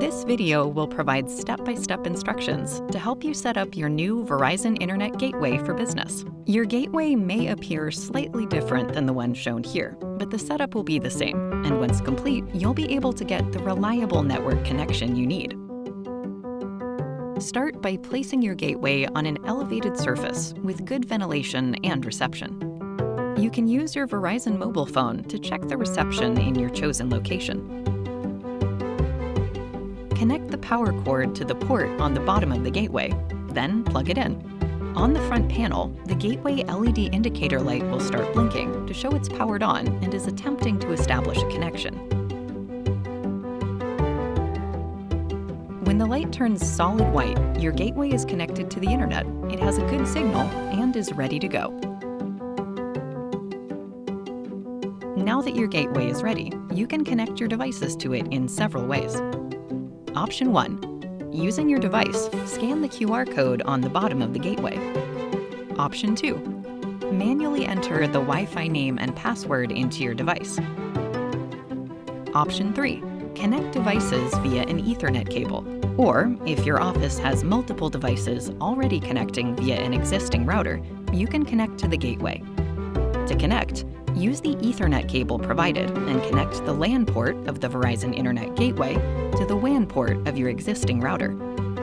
This video will provide step-by-step instructions to help you set up your new Verizon Internet Gateway for business. Your gateway may appear slightly different than the one shown here, but the setup will be the same, and once complete, you'll be able to get the reliable network connection you need. Start by placing your gateway on an elevated surface with good ventilation and reception. You can use your Verizon mobile phone to check the reception in your chosen location. Connect the power cord to the port on the bottom of the gateway, then plug it in. On the front panel, the gateway LED indicator light will start blinking to show it's powered on and is attempting to establish a connection. When the light turns solid white, your gateway is connected to the internet. It has a good signal and is ready to go. Now that your gateway is ready, you can connect your devices to it in several ways. Option 1. Using your device, scan the QR code on the bottom of the gateway. Option 2. Manually enter the Wi-Fi name and password into your device. Option 3. Connect devices via an Ethernet cable. Or, if your office has multiple devices already connecting via an existing router, you can connect to the gateway. To connect, use the Ethernet cable provided and connect the LAN port of the Verizon Internet Gateway to the WAN port of your existing router.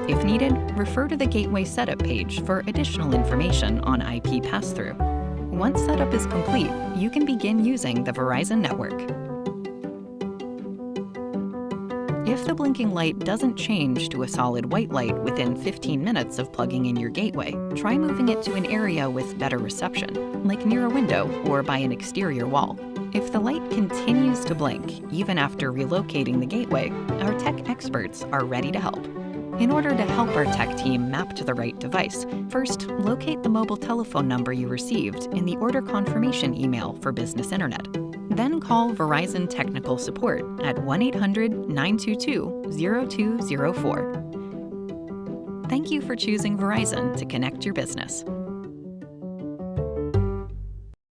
If needed, refer to the Gateway Setup page for additional information on IP pass-through. Once setup is complete, you can begin using the Verizon network. If the blinking light doesn't change to a solid white light within 15 minutes of plugging in your gateway, try moving it to an area with better reception, like near a window or by an exterior wall. If the light continues to blink, even after relocating the gateway, our tech experts are ready to help. In order to help our tech team map to the right device, first, locate the mobile telephone number you received in the order confirmation email for business internet. Then call Verizon Technical Support at 1-800-922-0204. Thank you for choosing Verizon to connect your business.